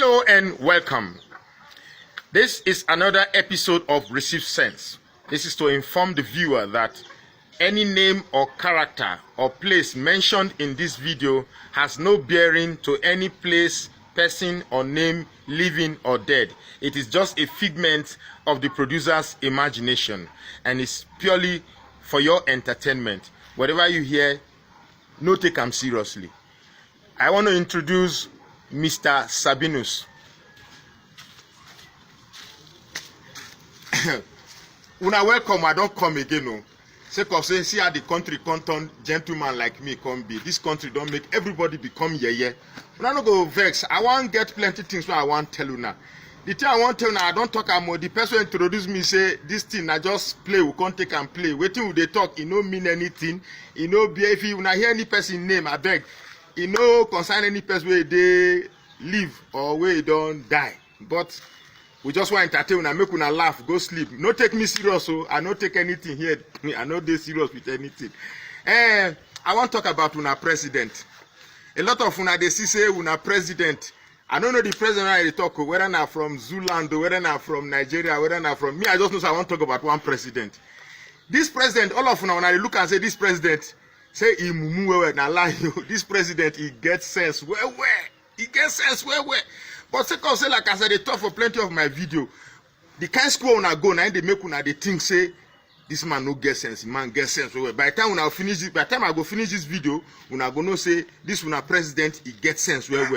Hello and welcome. This is another episode of Receive Sense. This is to inform the viewer that any name or character or place mentioned in this video has no bearing to any place, person or name, living or dead. It is just a figment of the producer's imagination and is purely for your entertainment. Whatever you hear, no take them seriously. I want to introduce Mr. Sabinus. Una welcome, I don't come again. No. Sake of say, see how the country content gentleman like me come be. This country don't make everybody become yeye. Una no go vex. I want get plenty things what I want tell you now. The thing I want tell you now, I don't talk about the person who introduce me say this thing I just play, we can't take and play. Waiting with they talk, it no mean anything. It no be if you hear any person name, I beg. It no concern any person where they live or where they don't die. But we just want to entertain and make una laugh, go sleep. No take me serious, so I no take anything here. I no dey serious with anything. I want to talk about una president. A lot of una they see say una president. I don't know the president I talk whether na from Zululand, whether na from Nigeria, whether na from me. I just know so I want to talk about one president. This president, all of una when I look and say this president, say he mumu well na lie you. This president he gets sense well. He gets sense well. But second say like I said, they talk for plenty of my video. The kind school una go now they make una they think say this man no get sense, man get sense well. By the time una finish it, by the time I go finish this video, una go know say this una president he get sense well.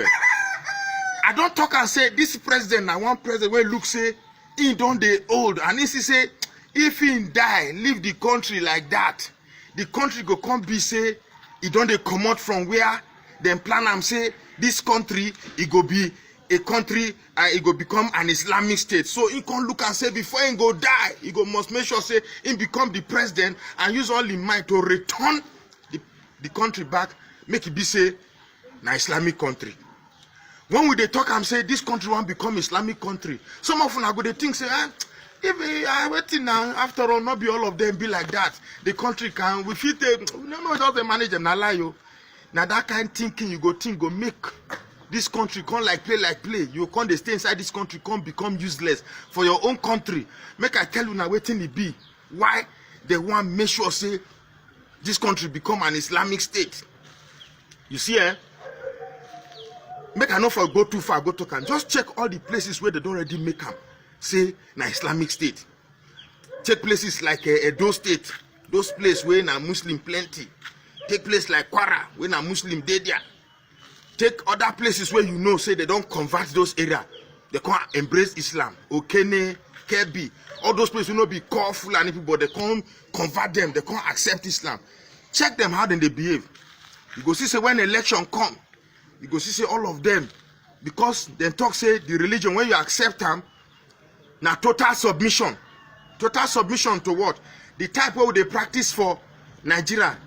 I don't talk and say this president now one president where look say he don't dey old and he say if he die leave the country like that, the country go come be say he don't dey comot from where them plan am say this country it go be a country it go become an Islamic state. So he can look and say before he go die, he go must make sure say he become the president and use all his mind to return the country back, make it be say na Islamic country. When we they talk and say this country won't become Islamic country, some of them go they think say if I waiting now after all not be all of them be like that. The country can we fit no just they manage them na lie you. Now that kind of thinking you go think go make this country can't like play. You can't stay inside this country, can't become useless for your own country. Make I tell you now waiting it be. Why they want make sure say this country become an Islamic state. You see, make I not for go too far, go to can just check all the places where they don't already make them say na Islamic state. Check places like Edo State, those places where na Muslim plenty. Take place like Kwara, where na Muslim dey there. Take other places where you know say they don't convert those areas. They can't embrace Islam. Okene, Kebbi, all those places will not be called Fulani people, but they can't convert them. They can't accept Islam. Check them how then they behave. You go see say when election come, you go see say all of them, because they talk say the religion when you accept them, now total submission. Total submission to what? The type where they practice for Nigeria.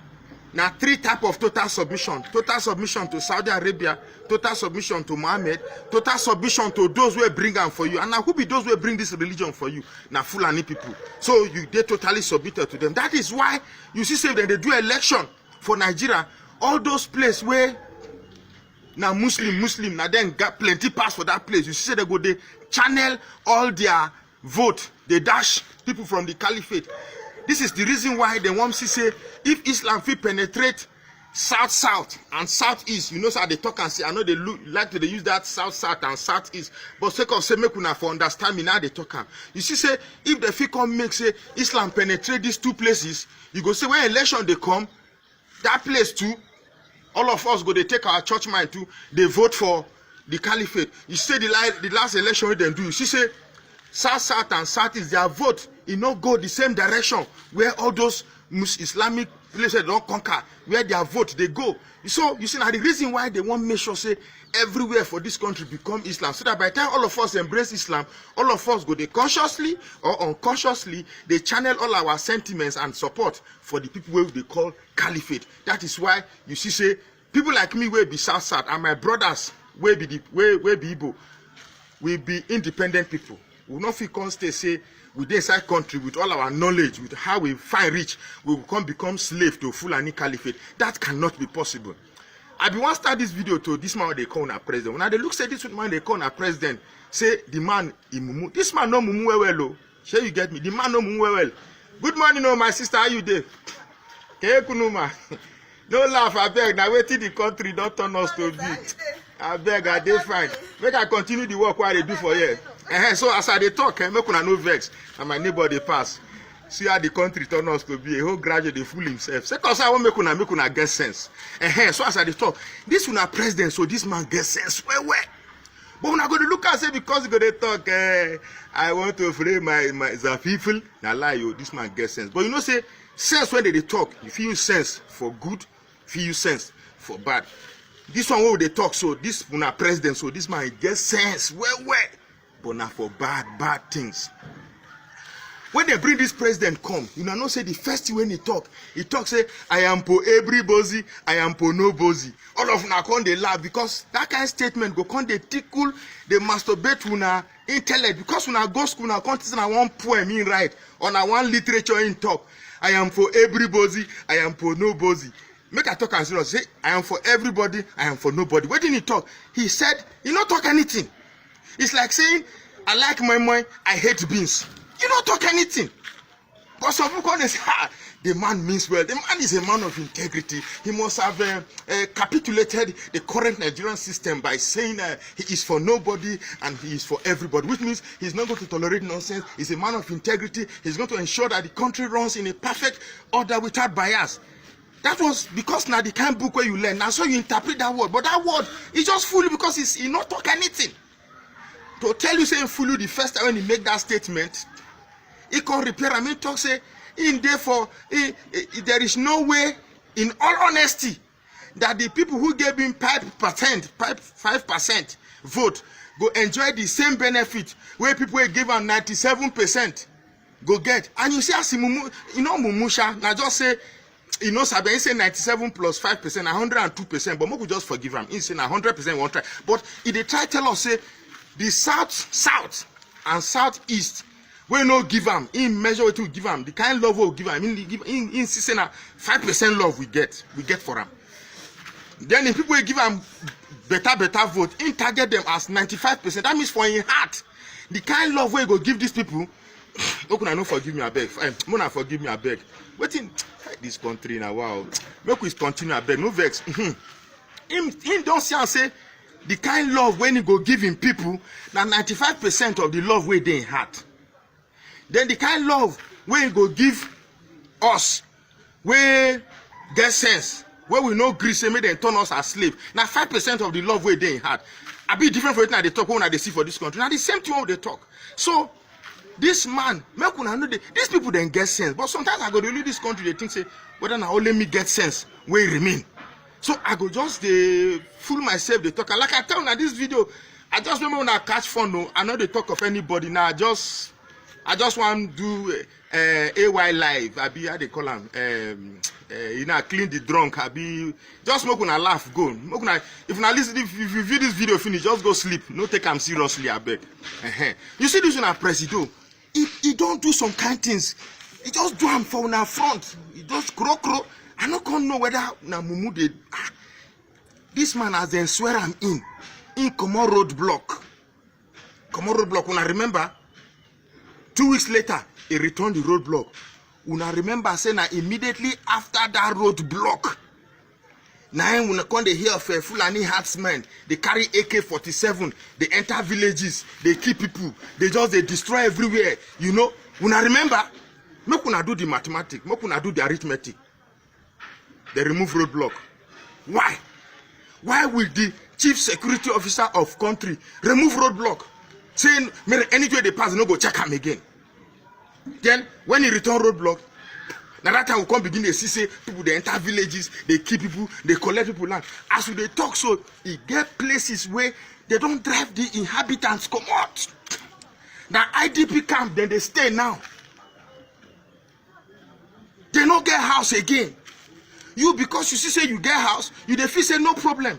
Now three type of total submission. Total submission to Saudi Arabia, total submission to Muhammad, total submission to those who bring them for you. And now who be those who bring this religion for you? Now Fulani people. So they totally submitted to them. That is why you see say when they do election for Nigeria, all those places where now Muslim, now then got plenty pass for that place. You see they go they channel all their vote. They dash people from the caliphate. This is the reason why they want to say if Islam fit penetrate south and southeast, you know how they talk and say I know they like to use that south and southeast, but sake of say make una for understand me now they talk am. You see say if the fit come make say Islam penetrate these two places, you go say when election they come, that place too, all of us go they take our church mind too, they vote for the caliphate. You say the last election they do, you see say south and southeast their vote it not go the same direction where all those Islamic places don't conquer, where their vote they go. So you see now the reason why they want make sure say everywhere for this country become Islam, so that by the time all of us embrace Islam, all of us go they consciously or unconsciously they channel all our sentiments and support for the people where they call caliphate. That is why you see say people like me will be south and my brothers will be Igbo, will be independent people. We will not feel constant say with the inside country with all our knowledge, with how we find rich, we will become slave to Fulani caliphate. That cannot be possible. I be want start this video to this man they call na president. When they look say this man they call na president, say the man he mumu. This man no mumu well oh. Sure you get me? The man no mumu well. Good morning, oh my sister, how you dey? Hey kunuma. No laugh, I beg. Now waiting the country don't turn us to be. I beg, I dey fine. Make I continue the work what I do for you. So as I dey talk, make una no vex. And my neighbor dey pass. See how the country turn us to be. A whole graduate dey fool himself. Say cause I want make una get sense. So as I dey talk, this una president, so this man get sense. Where? But when I go to look and say because he go to talk, I want to free my the people. Now lie you, this man get sense. But you know say sense when they talk, if you use sense for good, if you use sense for bad. This one where they talk, so this una president, so this man get sense, where, but not for bad things. When they bring this president come, you know say the first thing when he talk say, I am for everybody, I am for nobody. All of una come they laugh because that kind of statement go come they tickle, they masturbate una intellect because una go school una come na one poem in write or na one literature in talk. I am for everybody, I am for nobody. Make I talk as serious. Say, I am for everybody, I am for nobody. What did he talk? He said, he not talk anything. It's like saying, I like my I hate beans. You don't talk anything. But some people call this, the man means well. The man is a man of integrity. He must have capitulated the current Nigerian system by saying he is for nobody and he is for everybody, which means he's not going to tolerate nonsense. He's a man of integrity. He's going to ensure that the country runs in a perfect order without bias. That was because now the kind of book where you learn. Now so you interpret that word. But that word is just fool because he not talk anything. To tell you saying fool you the first time when he make that statement, he can repair. I mean talk say in therefore there is no way in all honesty that the people who gave him 5% vote go enjoy the same benefit where people will give him 97% go get. And you see as mumu, you know mumusha now just say you know, Sabi say 97 plus 5%, 102%, but we could just forgive him. He say 100% won't try. But if they try tell us say the south and southeast, we no give him. In measure what we give him, the kind of love we give him. In say na 5% love we get for him. Then if people give him better vote, in target them as 95%. That means for in heart, the kind of love we go give these people. How can I not forgive me? I beg. Mona forgive me. I beg. Waiting. This country now, wow. Make we continue, I beg, no vex. Him don't see and say the kind love when he go give him people, now 95% of the love where they in heart. Then the kind love when he go give us, where get sense, where we no grease, make them turn us as slave. Now 5% of the love where they in heart. I be different for it now they talk when they see for this country. Now the same thing when they talk. So this man, make una know these people then get sense. But sometimes I go to leave this country, they think say, whether now only me get sense, where remain. So I go just fool myself, they talk. Like I tell now this video, I just remember when I catch fun, no, I know they talk of anybody. Now I just want to do AY live. I be how they call them, you know, clean the drunk. I be just make una laugh, go. If you view this video finish, just go sleep. No take them seriously, I beg. You see this one, Presido. He don't do some kind things. He just do them for una front. He just crow. I no can know whether na mumu dey. This man has then swear him in Common Roadblock. Common Roadblock. Una remember? 2 weeks later, he returned the roadblock. Una remember saying that immediately after that roadblock, now when come they hear of Fulani herdsmen, they carry AK-47, they enter villages, they kill people, they destroy everywhere. You know, una remember? Make una do the mathematics, make una do the arithmetic. They remove roadblock. Why? Why will the chief security officer of country remove roadblock? Saying, anywhere they pass, no go check him again. Then, when he return roadblock, now that time we come begin to see say people they enter villages, they kill people, they collect people land. As they talk, so he get places where they don't drive the inhabitants come out. Now IDP camp, then they stay now. They don't get house again. You because you see say you get house, you dey feel say no problem.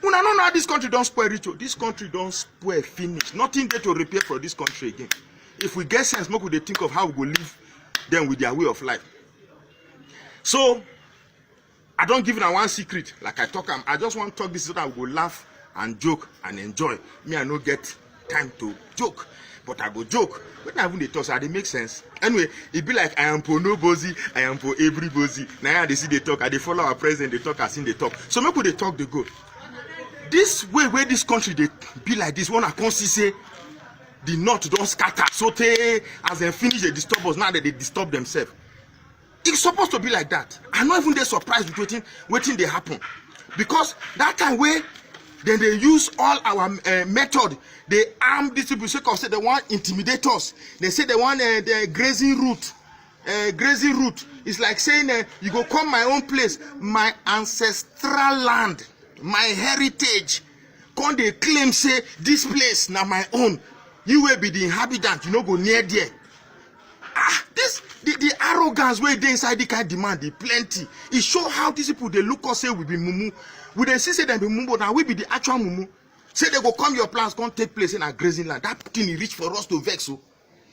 Una know how this country don't spoil ritual. This country don't spoil finish. Nothing there to repair for this country again. If we get sense, make we think of how we go live them with their way of life. So I don't give it one secret. Like I talk, I just want to talk this so that we go laugh and joke and enjoy. Me, I no get time to joke, but I go joke. When I even they talk, so they make sense. Anyway, it be like I am for nobody, I am for everybody. Now they see they talk, and they follow our president, they talk, as in they talk. So maybe they talk, they go. This way where this country they be like this, one I can't see say the north don't scatter. So they as they finish they disturb us, now that they disturb themselves. It's supposed to be like that. I'm not even they surprised with waiting they happen. Because that time where then they use all our method, they arm these people, because say they want intimidate us. They say they want the grazing route. Grazing route. It's like saying you go come my own place, my ancestral land, my heritage. Come they claim say this place now my own. You will be the inhabitant, you know go near there. This the arrogance where they inside the kind demand they plenty. It show how these people they look us say we be mumu. We they say them be mumu, but now we be the actual mumu. Say they go come your plans, come take place in a grazing land. That thing it reach for us to vex. So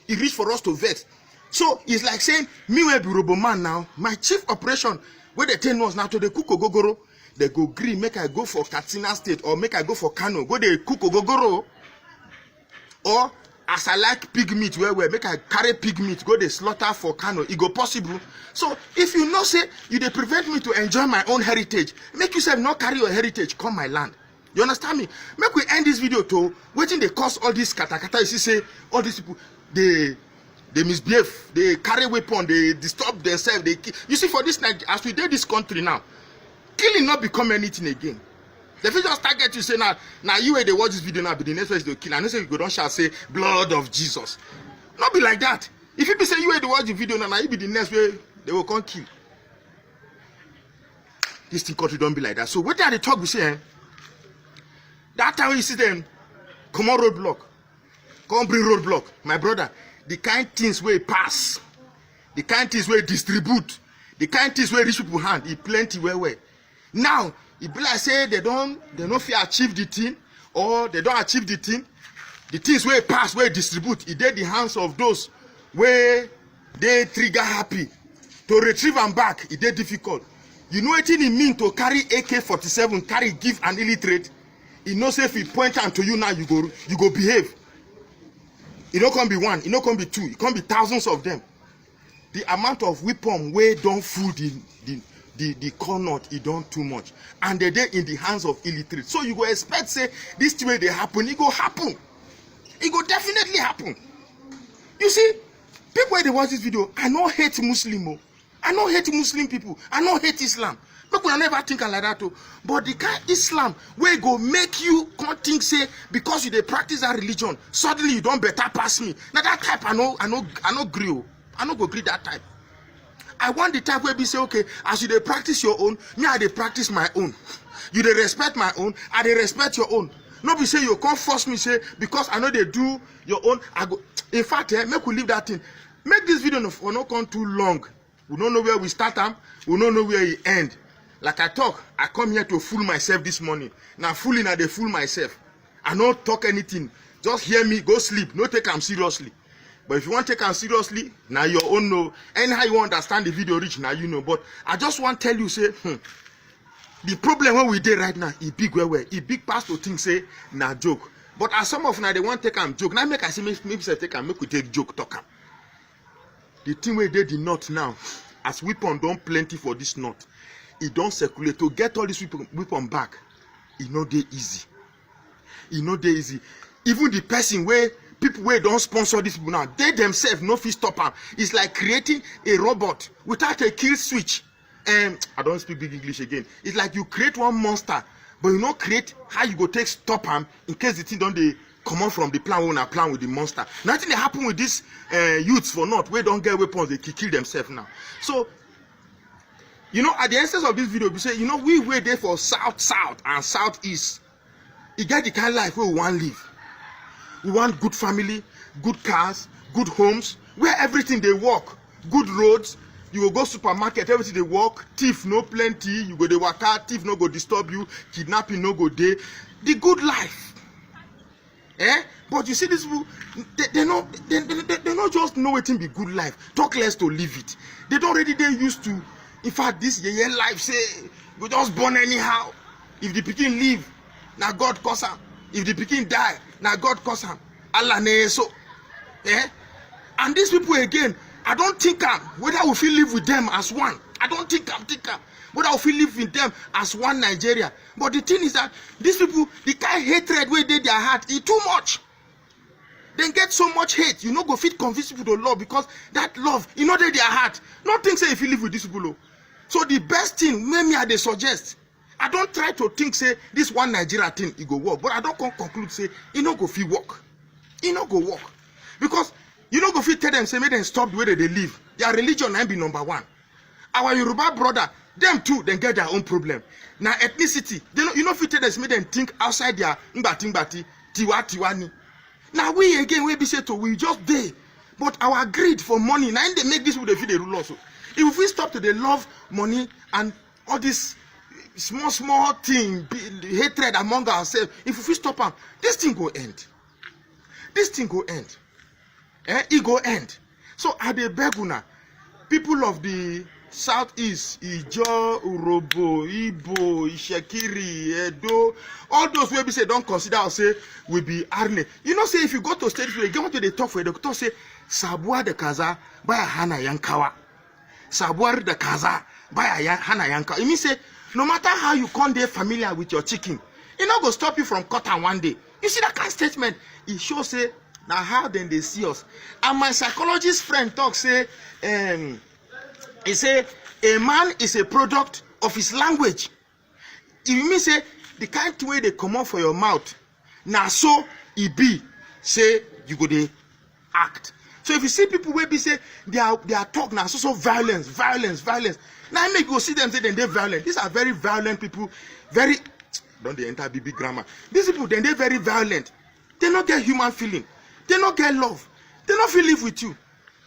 it reach for us to vex. So it's like saying me will be Roboman now. My chief operation where they tell us now to the cook ogogoro. They go green, make I go for Katsina State or make I go for Kano. Go they cook ogogoro. Or as I like pig meat, where make I carry pig meat, go the slaughter for Kano, it go possible. So if you know say you they prevent me to enjoy my own heritage, make yourself not carry your heritage, come my land. You understand me? Make we end this video to waiting they cause all this katakata. You see say all these people they misbehave, they carry weapon, they disturb themselves, they kill. You see for this night as we did this country now, killing not become anything again. The fit just target you say now you where they watch this video now be the next place they kill. And they say you go don't shall say blood of Jesus. Not be like that. If you be say you where they watch the video now you be the next way they will come kill. This thing country don't be like that. So what are they talk we say? That time when you see them come on roadblock, come bring roadblock, my brother. The kind things where pass, the kind things where distribute, the kind things where rich people hand, it plenty where. Now it be like say they don't feel achieve the thing or they don't achieve the thing. The things where pass, where distribute, it did the hands of those where they trigger happy. To retrieve and back, it did difficult. You know what it mean to carry AK-47, carry give an illiterate. It knows if it point out to you now, you go behave. It don't come be one, it don't come be two, it can be thousands of them. The amount of weapon where don't fool the corner, it don't too much. And they're there in the hands of illiterate. So you go expect say this way they happen, it go happen. It go definitely happen. You see, people when they watch this video, I don't hate Muslim. I don't hate Muslim people. I don't hate Islam. People will never think like that too. But the kind Islam where go make you can't think say because you they practice that religion, suddenly you don't better pass me. Now that type I know agree. I no go agree that type. I want the type where we say, okay, as you they practice your own, me I they practice my own. You they respect my own, I they respect your own. No be say you can't force me say because I know they do your own. I go. In fact, make we leave that thing. Make this video not come too long. We don't know where we start am. We don't know where it end. Like I talk, I come here to fool myself this morning. Now fooling, I they fool myself. I don't talk anything. Just hear me, go sleep. No take am seriously. But if you want to take am seriously, now your own know. Anyhow you understand the video reach, now you know. But I just want to tell you, say, the problem where we did right now, it big where it big past to think say, na joke. But as some of now they want to take am joke. Now make I say maybe say take am, make we take joke talk am. The thing where they did not now, as weapon don't plenty for this knot. It don't circulate to get all this weapon back. It not dey easy. It not dey easy. Even the person where people where don't sponsor these people now, they themselves no fit stop them. It's like creating a robot without a kill switch. I don't speak big English again. It's like you create one monster, but you not create how you go take stop them in case the thing don't they come out from the plan when I plan with the monster. Nothing they happen with these youths for not where don't get weapons, they kill themselves now. So you know, at the essence of this video, we say, you know, we were there for south and southeast. You get the kind of life where we want to live. We want good family, good cars, good homes, where everything they work, good roads. You will go supermarket, everything they work, thief no plenty, you go they work out, thief no go disturb you, kidnapping no go day. The good life. But you see these people, they not just know it be good life. Talk less to live it. They don't already they used to In fact, this yeye life say we just born anyhow. If the pikin live, now God cause am. If the pikin die, now God cause am. Allah ne so. Eh? And these people again, I don't think whether we feel live with them as one. I don't think whether we feel live with them as one Nigeria. But the thing is that these people, the kind of hatred where they their heart is too much. They get so much hate, you know, go fit convince people to love because that love, you know, they their heart. Nothing say if you live with these people. So the best thing, maybe I they suggest. I don't try to think say this one Nigeria thing it go work, but I don't conclude say it no go fit work. It no go work because you know go fit tell them say make them stop the way they live. Their religion ain't be number one. Our Yoruba brother, them too, then get their own problem. Now ethnicity, they know you know fit tell them make them think outside their mbati tiwani. Now we again we be say to we just there, but our greed for money now they make this people they feel they rule also. If we stop to the love money and all this small thing, hatred among ourselves, if we stop them, this thing go end. This thing go end. It go end. So at the Beguna, people of the southeast, Ijo, Urobo, Ibo, Ishekiri, Edo, all those where we say don't consider us say we be Arne. You know, say if you go to state, you go to the talk where the doctor say Sabua de Kaza by a Hana Yankawa. Sabua de Kaza by a Hana Yankawa. It means say no matter how you come there familiar with your chicken, it not go stop you from cutting one day. You see that kind of statement? It shows say now how then they see us. And my psychologist friend talk say he say a man is a product of his language. It means say the kind of way they come out for your mouth, now so it be say you go dey act. So if you see people where be say they are talk now so violence. Now make you see them say they're violent. These are very violent people. Very don't they enter BB grammar. These people then they're very violent. They not get human feeling. They not get love. They not feel live with you.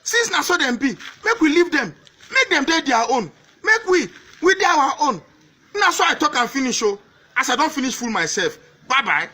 Since now so them be, make we leave them. Make them do their own. Make we do our own. That's why I talk and finish. Oh, as I don't finish fool myself. Bye bye.